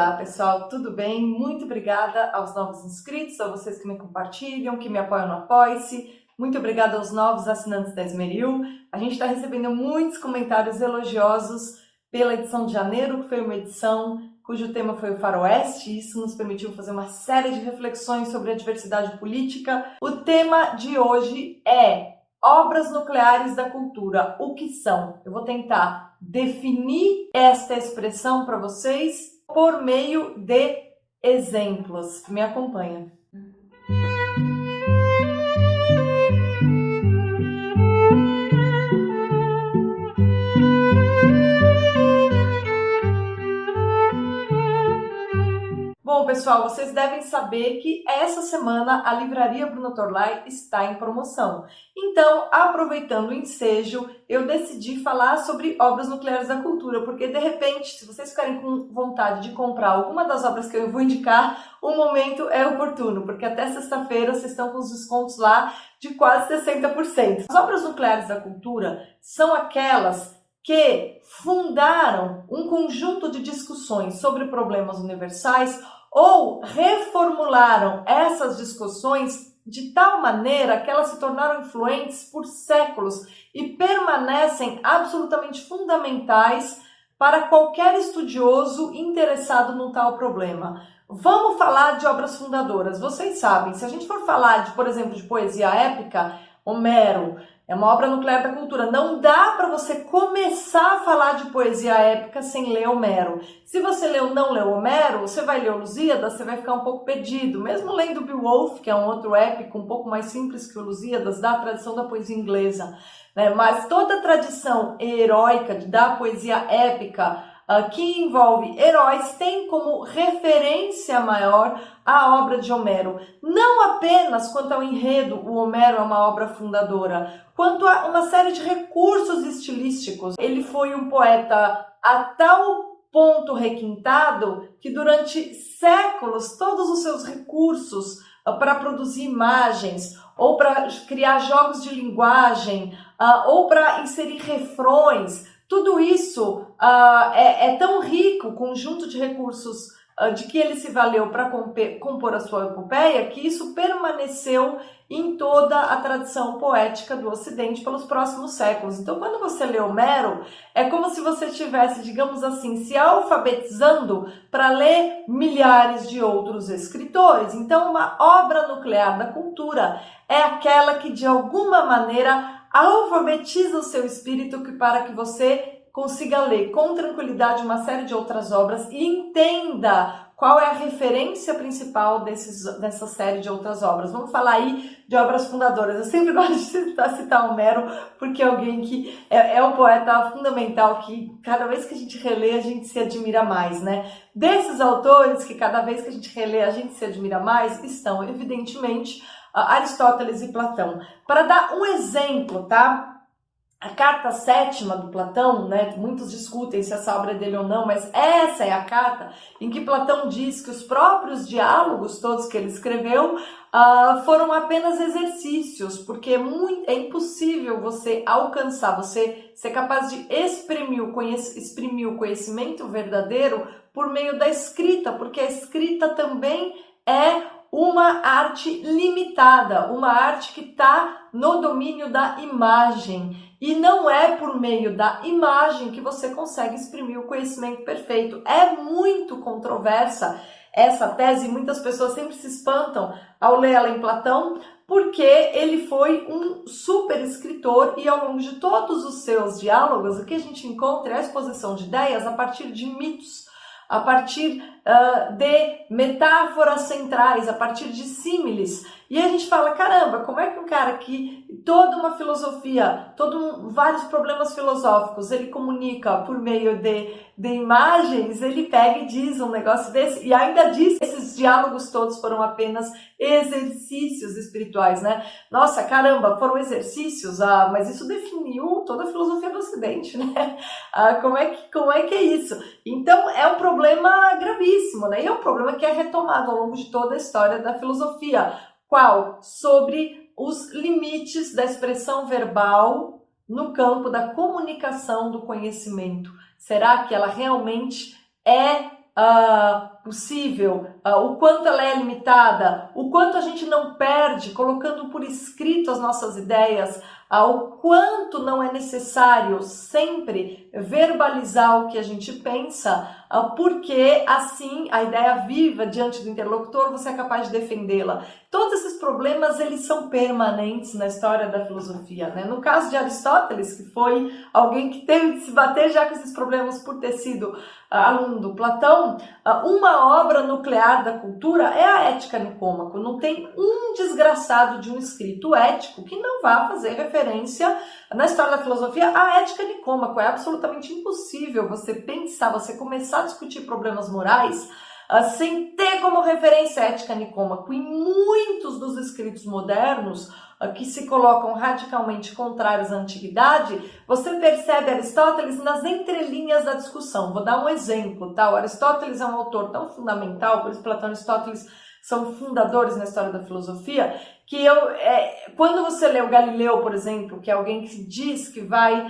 Olá pessoal, tudo bem? Muito obrigada aos novos inscritos, a vocês que me compartilham, que me apoiam no Apoie-se. Muito obrigada aos novos assinantes da Esmeril. A gente está recebendo muitos comentários elogiosos pela edição de janeiro, que foi uma edição cujo tema foi o Faroeste. Isso nos permitiu fazer uma série de reflexões sobre a diversidade política. O tema de hoje é obras nucleares da cultura. O que são? Eu vou tentar definir esta expressão para vocês por meio de exemplos. Me acompanha. Bom, pessoal, vocês devem saber que essa semana a Livraria Bruno Torlai está em promoção. Então, aproveitando o ensejo, eu decidi falar sobre obras nucleares da cultura, porque de repente, se vocês ficarem com vontade de comprar alguma das obras que eu vou indicar, o momento é oportuno, porque até sexta-feira vocês estão com os descontos lá de quase 60%. As obras nucleares da cultura são aquelas que fundaram um conjunto de discussões sobre problemas universais ou reformularam essas discussões de tal maneira que elas se tornaram influentes por séculos e permanecem absolutamente fundamentais para qualquer estudioso interessado num tal problema. Vamos falar de obras fundadoras. Vocês sabem, se a gente for falar de, por exemplo, de poesia épica, Homero é uma obra nuclear da cultura. Não dá para você começar a falar de poesia épica sem ler Homero. Se você não leu Homero, você vai ler o Lusíadas, você vai ficar um pouco perdido. Mesmo lendo Beowulf, que é um outro épico um pouco mais simples que o Lusíadas, da tradição da poesia inglesa, né? Mas toda a tradição heróica da poesia épica que envolve heróis tem como referência maior a obra de Homero. Não apenas quanto ao enredo, o Homero é uma obra fundadora, quanto a uma série de recursos estilísticos. Ele foi um poeta a tal ponto requintado que durante séculos todos os seus recursos para produzir imagens, ou para criar jogos de linguagem, ou para inserir refrões, tudo isso é tão rico, o conjunto de recursos de que ele se valeu para compor a sua epopeia, que isso permaneceu em toda a tradição poética do Ocidente pelos próximos séculos. Então, quando você lê Homero, é como se você estivesse, digamos assim, se alfabetizando para ler milhares de outros escritores. Então, uma obra nuclear da cultura é aquela que, de alguma maneira, alfabetiza o seu espírito para que você consiga ler com tranquilidade uma série de outras obras e entenda qual é a referência principal dessa série de outras obras. Vamos falar aí de obras fundadoras. Eu sempre gosto de citar Homero, porque é alguém que é um poeta fundamental que cada vez que a gente relê, a gente se admira mais, né? Desses autores que cada vez que a gente relê, a gente se admira mais, estão, evidentemente, Aristóteles e Platão. Para dar um exemplo, tá? A carta 7ª do Platão, né? Muitos discutem se essa obra é dele ou não, mas essa é a carta em que Platão diz que os próprios diálogos todos que ele escreveu foram apenas exercícios, porque é impossível você alcançar, você ser capaz de exprimir o conhecimento verdadeiro por meio da escrita, porque a escrita também é uma arte limitada, uma arte que está no domínio da imagem. E não é por meio da imagem que você consegue exprimir o conhecimento perfeito. É muito controversa essa tese, muitas pessoas sempre se espantam ao ler ela em Platão, porque ele foi um super escritor e ao longo de todos os seus diálogos, o que a gente encontra é a exposição de ideias a partir de mitos, a partir de metáforas centrais, a partir de símiles. E a gente fala, caramba, como é que um cara que toda uma filosofia, vários problemas filosóficos, ele comunica por meio de imagens, ele pega e diz um negócio desse, e ainda diz que esses diálogos todos foram apenas exercícios espirituais, né? Nossa, caramba, foram exercícios, mas isso definiu toda a filosofia do Ocidente, né? Como é que é isso? Então, é um problema gravíssimo, né? E é um problema que é retomado ao longo de toda a história da filosofia. Qual? Sobre os limites da expressão verbal no campo da comunicação do conhecimento. Será que ela realmente é possível, o quanto ela é limitada, o quanto a gente não perde colocando por escrito as nossas ideias, o quanto não é necessário sempre verbalizar o que a gente pensa, porque assim a ideia viva diante do interlocutor, você é capaz de defendê-la. Todos esses problemas, eles são permanentes na história da filosofia, né? No caso de Aristóteles, que foi alguém que teve de se bater já com esses problemas por ter sido aluno do Platão, uma obra nuclear da cultura é a Ética Nicômaco. Não tem um desgraçado de um escrito ético que não vá fazer referência na história da filosofia à Ética Nicômaco. É absolutamente impossível você pensar, você começar a discutir problemas morais sem ter como referência a Ética Nicômaco. E muitos dos escritos modernos que se colocam radicalmente contrários à antiguidade, você percebe Aristóteles nas entrelinhas da discussão. Vou dar um exemplo, tá? O Aristóteles é um autor tão fundamental, por isso Platão e Aristóteles são fundadores na história da filosofia, que quando você lê o Galileu, por exemplo, que é alguém que diz que vai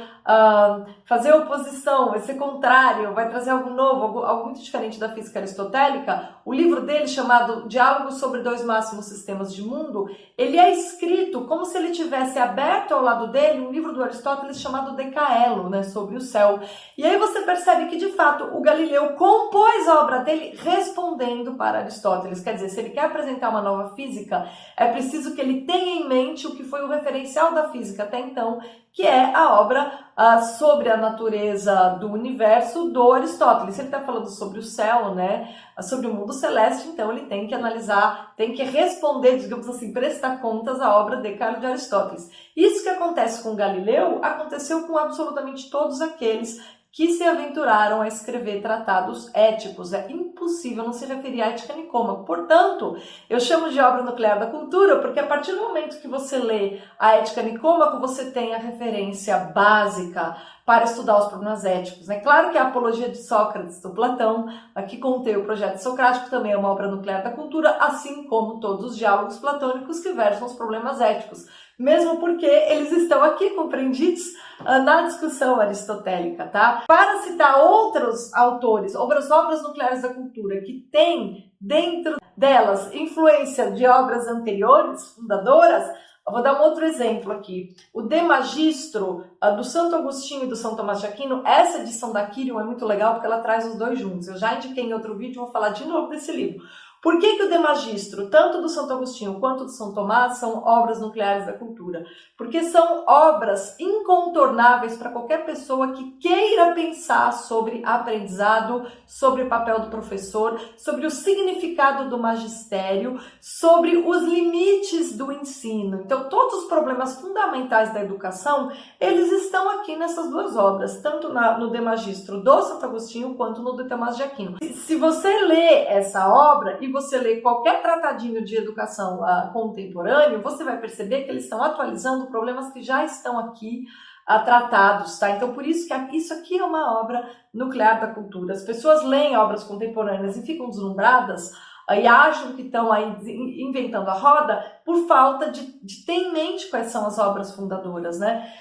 fazer oposição, vai ser contrário, vai trazer algo novo, algo muito diferente da física aristotélica, o livro dele, chamado Diálogos sobre Dois Máximos Sistemas de Mundo, ele é escrito como se ele tivesse aberto ao lado dele um livro do Aristóteles chamado Decaelo, né, sobre o céu. E aí você percebe que, de fato, o Galileu compôs a obra dele respondendo para Aristóteles. Quer dizer, se ele quer apresentar uma nova física, é preciso que ele tenha em mente o que foi o referencial da física até então, que é a obra sobre a natureza do universo do Aristóteles. Se ele está falando sobre o céu, né, sobre o mundo celeste, então ele tem que analisar, tem que responder, digamos assim, prestar contas à obra Decaelo de Aristóteles. Isso que acontece com Galileu, aconteceu com absolutamente todos aqueles que se aventuraram a escrever tratados éticos. É impossível não se referir à Ética Nicômaco. Portanto, eu chamo de obra nuclear da cultura, porque a partir do momento que você lê a Ética Nicômaco, você tem a referência básica para estudar os problemas éticos. É claro que a Apologia de Sócrates, do Platão, que contém o projeto socrático, também é uma obra nuclear da cultura, assim como todos os diálogos platônicos que versam os problemas éticos. Mesmo porque eles estão aqui compreendidos na discussão aristotélica, tá? Para citar outros autores, obras nucleares da cultura, que têm dentro delas influência de obras anteriores, fundadoras, eu vou dar um outro exemplo aqui. O De Magistro, do Santo Agostinho e do São Tomás de Aquino, essa edição da Quirion é muito legal porque ela traz os dois juntos. Eu já indiquei em outro vídeo, vou falar de novo desse livro. Por que o De Magistro, tanto do Santo Agostinho quanto do São Tomás, são obras nucleares da cultura? Porque são obras incontornáveis para qualquer pessoa que queira pensar sobre aprendizado, sobre o papel do professor, sobre o significado do magistério, sobre os limites do ensino. Então, todos os problemas fundamentais da educação, eles estão aqui nessas duas obras, tanto no De Magistro do Santo Agostinho quanto no de Tomás de Aquino. Se você lê essa obra e você lê qualquer tratadinho de educação contemporâneo, você vai perceber que eles estão atualizando problemas que já estão aqui tratados, tá? Então, por isso que isso aqui é uma obra nuclear da cultura. As pessoas leem obras contemporâneas e ficam deslumbradas e acham que estão aí inventando a roda por falta de ter em mente quais são as obras fundadoras, né?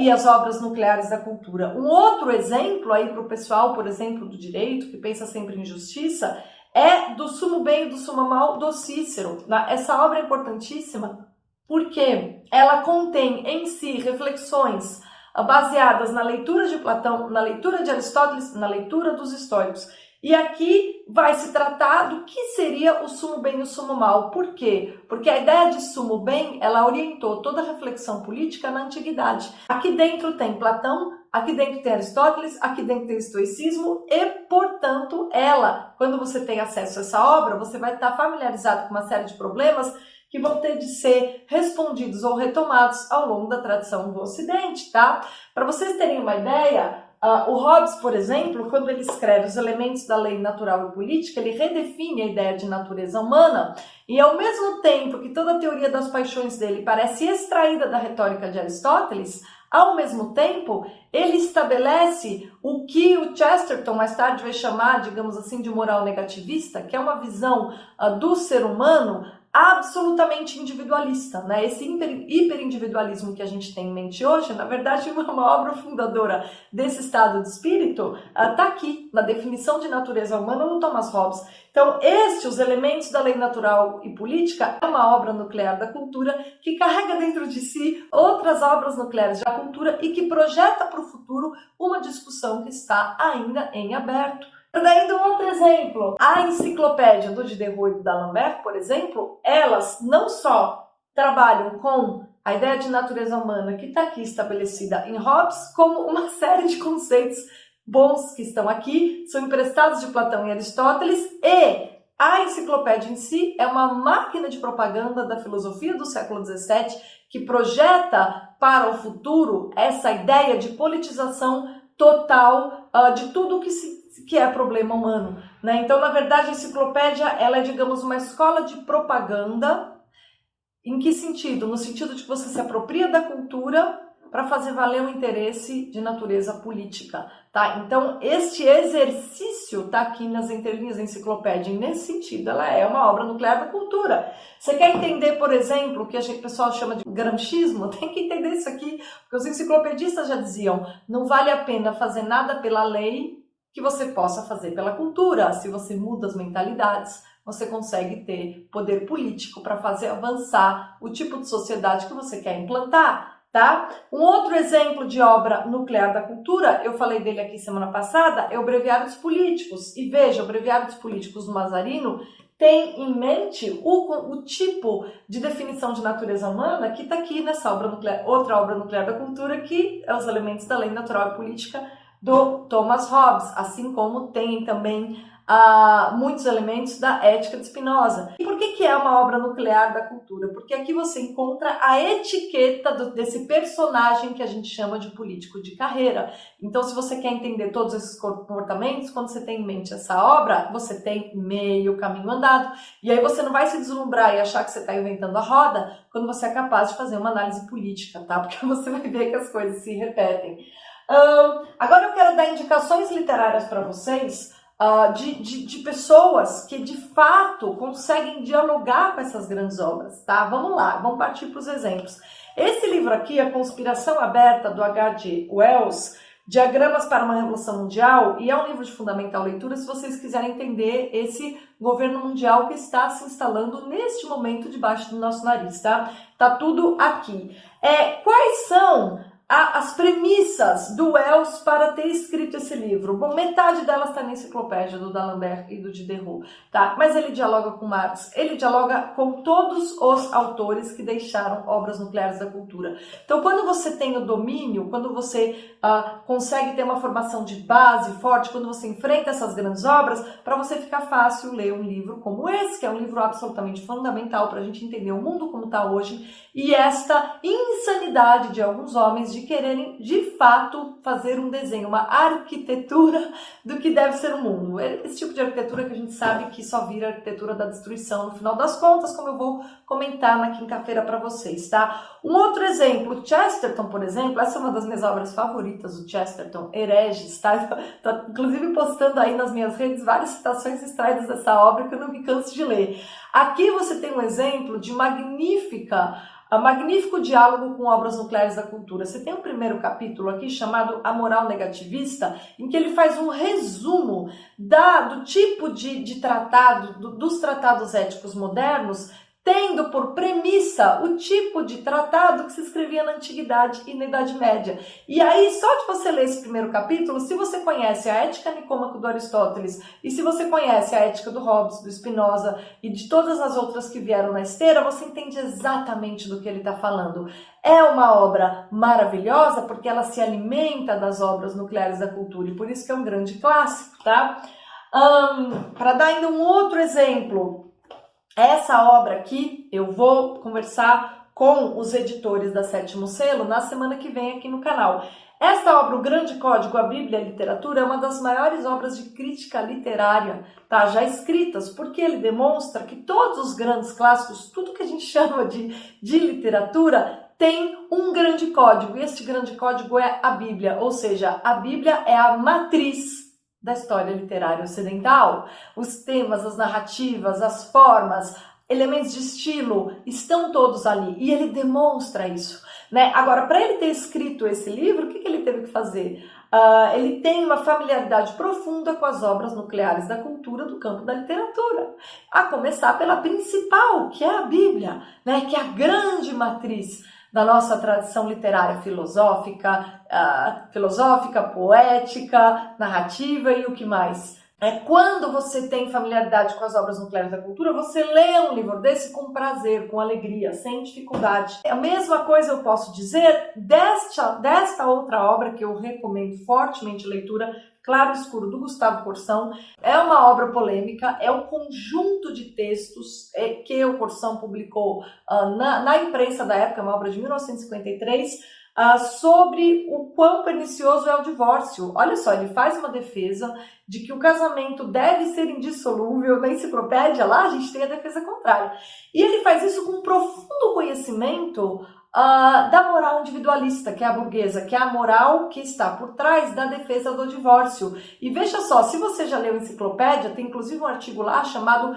E as obras nucleares da cultura. Um outro exemplo aí para o pessoal, por exemplo, do direito, que pensa sempre em justiça, é do Sumo Bem e do Sumo Mal, do Cícero. Essa obra é importantíssima porque ela contém em si reflexões baseadas na leitura de Platão, na leitura de Aristóteles, na leitura dos estoicos. E aqui vai se tratar do que seria o sumo bem e o sumo mal. Por quê? Porque a ideia de sumo bem, ela orientou toda a reflexão política na antiguidade. Aqui dentro tem Platão, aqui dentro tem Aristóteles, aqui dentro tem o estoicismo e, portanto, quando você tem acesso a essa obra, você vai estar familiarizado com uma série de problemas que vão ter de ser respondidos ou retomados ao longo da tradição do Ocidente, tá? Para vocês terem uma ideia, o Hobbes, por exemplo, quando ele escreve Os Elementos da Lei Natural e Política, ele redefine a ideia de natureza humana e, ao mesmo tempo que toda a teoria das paixões dele parece extraída da retórica de Aristóteles, ao mesmo tempo, ele estabelece o que o Chesterton mais tarde vai chamar, digamos assim, de moral negativista, que é uma visão do ser humano absolutamente individualista, né? Esse hiperindividualismo que a gente tem em mente hoje, na verdade, uma obra fundadora desse estado de espírito está aqui, na definição de natureza humana do Thomas Hobbes. Então, os elementos da lei natural e política, é uma obra nuclear da cultura que carrega dentro de si outras obras nucleares da cultura e que projeta para o futuro uma discussão que está ainda em aberto. Dando um outro exemplo, a enciclopédia do Diderot e do D'Alembert, por exemplo, elas não só trabalham com a ideia de natureza humana que está aqui estabelecida em Hobbes, como uma série de conceitos bons que estão aqui, são emprestados de Platão e Aristóteles, e a enciclopédia em si é uma máquina de propaganda da filosofia do século XVII que projeta para o futuro essa ideia de politização total de tudo que é problema humano, né? Então, na verdade, a enciclopédia ela é, digamos, uma escola de propaganda. Em que sentido? No sentido de que você se apropria da cultura para fazer valer o interesse de natureza política, tá? Então, este exercício está aqui nas entrelinhas da enciclopédia, e nesse sentido, ela é uma obra nuclear da cultura. Você quer entender, por exemplo, o que o pessoal chama de gramscismo? Tem que entender isso aqui, porque os enciclopedistas já diziam, não vale a pena fazer nada pela lei que você possa fazer pela cultura. Se você muda as mentalidades, você consegue ter poder político para fazer avançar o tipo de sociedade que você quer implantar, tá? Um outro exemplo de obra nuclear da cultura, eu falei dele aqui semana passada, é o Breviário dos Políticos. E veja, o Breviário dos Políticos do Mazarino tem em mente o tipo de definição de natureza humana que está aqui nessa obra nuclear, outra obra nuclear da cultura, que é os elementos da lei natural e política do Thomas Hobbes, assim como tem também muitos elementos da ética de Spinoza. E por que é uma obra nuclear da cultura? Porque aqui você encontra a etiqueta desse personagem que a gente chama de político de carreira. Então, se você quer entender todos esses comportamentos, quando você tem em mente essa obra, você tem meio caminho andado. E aí você não vai se deslumbrar e achar que você está inventando a roda quando você é capaz de fazer uma análise política, tá? Porque você vai ver que as coisas se repetem. Agora eu quero dar indicações literárias para vocês de pessoas que de fato conseguem dialogar com essas grandes obras, tá? Vamos lá, vamos partir para os exemplos. Esse livro aqui, A Conspiração Aberta, do H.G. Wells, Diagramas para uma Revolução Mundial, e é um livro de fundamental leitura se vocês quiserem entender esse governo mundial que está se instalando neste momento debaixo do nosso nariz, tá? Tá tudo aqui. Quais são as premissas do Wells para ter escrito esse livro? Bom, metade delas está na enciclopédia do D'Alembert e do Diderot, tá? Mas ele dialoga com Marx, ele dialoga com todos os autores que deixaram obras nucleares da cultura. Então, quando você tem o domínio, quando você consegue ter uma formação de base forte, quando você enfrenta essas grandes obras, para você ficar fácil ler um livro como esse, que é um livro absolutamente fundamental para a gente entender o mundo como está hoje e esta insanidade de alguns homens de quererem, de fato, fazer um desenho, uma arquitetura do que deve ser o mundo. Esse tipo de arquitetura que a gente sabe que só vira arquitetura da destruição no final das contas, como eu vou comentar na quinta-feira para vocês, tá? Um outro exemplo, Chesterton, por exemplo, essa é uma das minhas obras favoritas, o Chesterton, Hereges, tá? Tô, inclusive, postando aí nas minhas redes várias citações extraídas dessa obra que eu não me canso de ler. Aqui você tem um exemplo de magnífico diálogo com obras nucleares da cultura. Você tem um primeiro capítulo aqui chamado A Moral Negativista, em que ele faz um resumo do tipo de tratado, dos tratados éticos modernos, tendo por premissa o tipo de tratado que se escrevia na Antiguidade e na Idade Média. E aí, só de você ler esse primeiro capítulo, se você conhece a ética nicômaco do Aristóteles e se você conhece a ética do Hobbes, do Spinoza e de todas as outras que vieram na esteira, você entende exatamente do que ele está falando. É uma obra maravilhosa porque ela se alimenta das obras nucleares da cultura e por isso que é um grande clássico, tá? Para dar ainda um outro exemplo, essa obra aqui eu vou conversar com os editores da Sétimo Selo na semana que vem aqui no canal. Esta obra, O Grande Código, a Bíblia e a Literatura, é uma das maiores obras de crítica literária, tá, já escritas, porque ele demonstra que todos os grandes clássicos, tudo que a gente chama de literatura, tem um grande código, e este grande código é a Bíblia, ou seja, a Bíblia é a matriz da história literária ocidental. Os temas, as narrativas, as formas, elementos de estilo estão todos ali e ele demonstra isso, né? Agora, para ele ter escrito esse livro, o que ele teve que fazer? Ele tem uma familiaridade profunda com as obras nucleares da cultura do campo da literatura, a começar pela principal, que é a Bíblia, né? Que é a grande matriz da nossa tradição literária filosófica, poética, narrativa e o que mais. Quando você tem familiaridade com as obras nucleares da cultura, você lê um livro desse com prazer, com alegria, sem dificuldade. A mesma coisa eu posso dizer desta outra obra que eu recomendo fortemente a leitura, Claro Escuro, do Gustavo Corsão. É uma obra polêmica, é um conjunto de textos que o Corsão publicou na imprensa da época, uma obra de 1953, sobre o quão pernicioso é o divórcio. Olha só, ele faz uma defesa de que o casamento deve ser indissolúvel. Na enciclopédia lá a gente tem a defesa contrária. E ele faz isso com um profundo conhecimento da moral individualista, que é a burguesa, que é a moral que está por trás da defesa do divórcio. E veja só, se você já leu a enciclopédia, tem inclusive um artigo lá chamado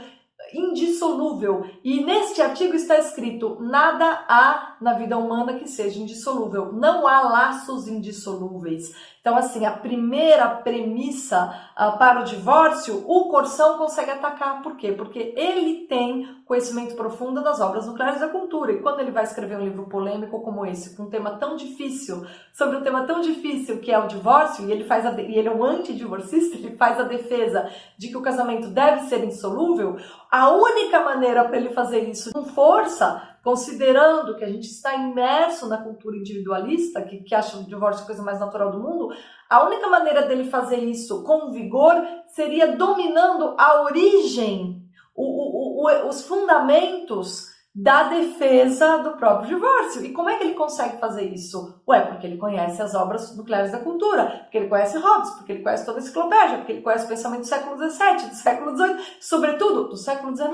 Indissolúvel, e neste artigo está escrito: nada há na vida humana que seja indissolúvel, não há laços indissolúveis. Então, assim, a primeira premissa para o divórcio, o Corsão consegue atacar. Por quê? Porque ele tem conhecimento profundo das obras nucleares da cultura, e quando ele vai escrever um livro polêmico como esse, com um tema tão difícil, sobre um tema tão difícil que é o divórcio, e ele é um antidivorcista, ele faz a defesa de que o casamento deve ser insolúvel. A única maneira para ele fazer isso com força, considerando que a gente está imerso na cultura individualista, que acha o divórcio a coisa mais natural do mundo, a única maneira dele fazer isso com vigor seria dominando a origem, os fundamentos da defesa do próprio divórcio. E como é que ele consegue fazer isso? Porque ele conhece as obras nucleares da cultura, porque ele conhece Hobbes, porque ele conhece toda a enciclopédia, porque ele conhece o pensamento do século XVII, do século XVIII, sobretudo do século XIX.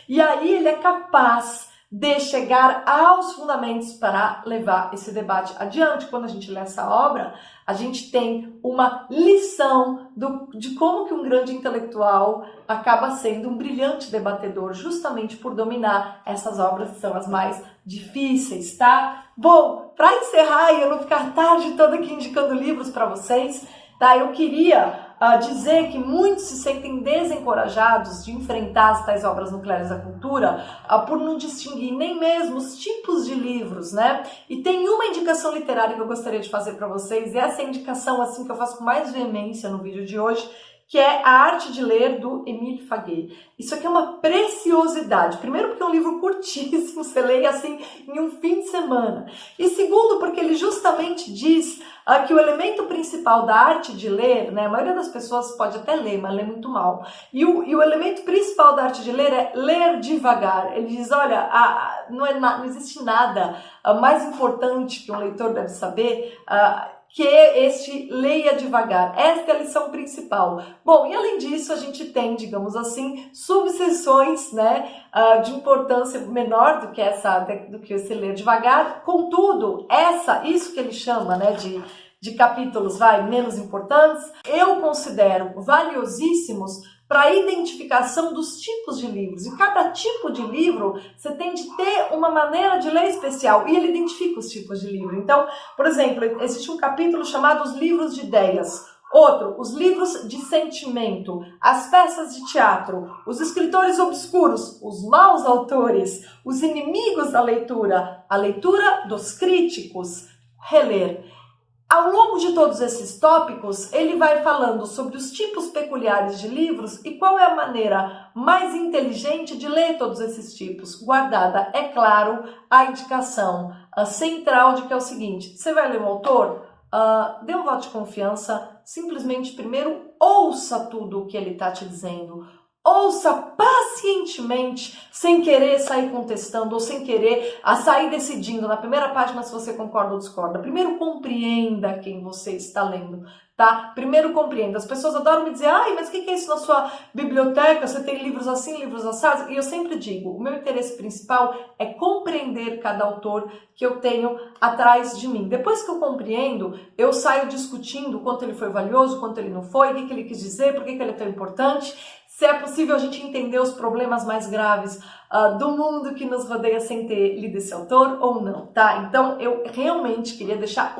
E aí ele é capaz de chegar aos fundamentos para levar esse debate adiante. Quando a gente lê essa obra, a gente tem uma lição de como que um grande intelectual acaba sendo um brilhante debatedor, justamente por dominar essas obras que são as mais difíceis, tá? Bom, para encerrar e eu não ficar a tarde toda aqui indicando livros para vocês, tá? Eu queria dizer que muitos se sentem desencorajados de enfrentar as tais obras nucleares da cultura por não distinguir nem mesmo os tipos de livros, né? E tem uma indicação literária que eu gostaria de fazer para vocês, e essa é a indicação assim que eu faço com mais veemência no vídeo de hoje, que é A Arte de Ler, do Émile Faguet. Isso aqui é uma preciosidade. Primeiro porque é um livro curtíssimo, você lê assim em um fim de semana. E segundo porque ele justamente diz que o elemento principal da arte de ler, né, a maioria das pessoas pode até ler, mas lê muito mal. E o elemento principal da arte de ler é ler devagar. Ele diz, olha, não existe nada mais importante que um leitor deve saber que este leia devagar. Esta é a lição principal. Bom, e além disso, a gente tem, digamos assim, subseções, né, de importância menor do que esse ler devagar. Contudo, isso que ele chama, né, de capítulos menos importantes, eu considero valiosíssimos para a identificação dos tipos de livros. E cada tipo de livro, você tem de ter uma maneira de ler especial. E ele identifica os tipos de livro. Então, por exemplo, existe um capítulo chamado Os Livros de Ideias. Outro, os livros de sentimento, as peças de teatro, os escritores obscuros, os maus autores, os inimigos da leitura, a leitura dos críticos, reler. Ao longo de todos esses tópicos, ele vai falando sobre os tipos peculiares de livros e qual é a maneira mais inteligente de ler todos esses tipos, guardada, é claro, a indicação central de que é o seguinte: você vai ler um autor, dê um voto de confiança, simplesmente primeiro ouça tudo o que ele está te dizendo. Ouça pacientemente, sem querer sair contestando ou sem querer sair decidindo na primeira página se você concorda ou discorda. Primeiro compreenda quem você está lendo, tá? Primeiro compreenda. As pessoas adoram me dizer, mas o que é isso na sua biblioteca? Você tem livros assim, livros assados? E eu sempre digo, o meu interesse principal é compreender cada autor que eu tenho atrás de mim. Depois que eu compreendo, eu saio discutindo quanto ele foi valioso, quanto ele não foi, o que ele quis dizer, por que ele é tão importante. se é possível a gente entender os problemas mais graves do mundo que nos rodeia sem ter lido esse autor ou não, tá? Então, eu realmente queria deixar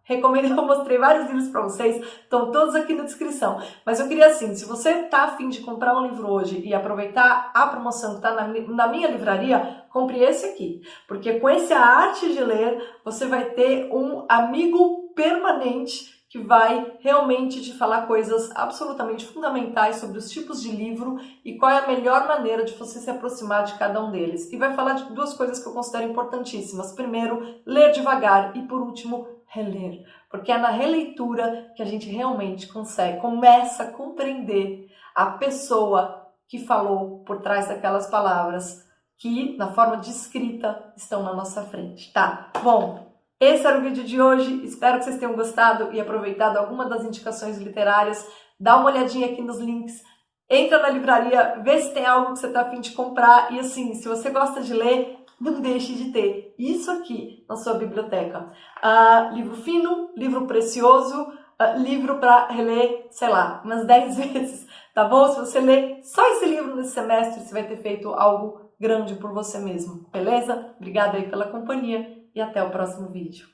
recomendo, eu mostrei vários livros para vocês, estão todos aqui na descrição. Mas eu queria assim, se você tá a fim de comprar um livro hoje e aproveitar a promoção que está na minha livraria, compre esse aqui. Porque com esse A Arte de Ler, você vai ter um amigo permanente que vai realmente te falar coisas absolutamente fundamentais sobre os tipos de livro e qual é a melhor maneira de você se aproximar de cada um deles. E vai falar de duas coisas que eu considero importantíssimas. Primeiro, ler devagar e, por último, reler. Porque é na releitura que a gente realmente começa a compreender a pessoa que falou por trás daquelas palavras que, na forma de escrita, estão na nossa frente, tá? Bom, esse era o vídeo de hoje, espero que vocês tenham gostado e aproveitado alguma das indicações literárias. Dá uma olhadinha aqui nos links, entra na livraria, vê se tem algo que você está a fim de comprar e assim, se você gosta de ler, não deixe de ter isso aqui na sua biblioteca. Livro fino, livro precioso, livro para reler, sei lá, umas 10 vezes, tá bom? Se você ler só esse livro nesse semestre, você vai ter feito algo grande por você mesmo, beleza? Obrigada aí pela companhia e até o próximo vídeo.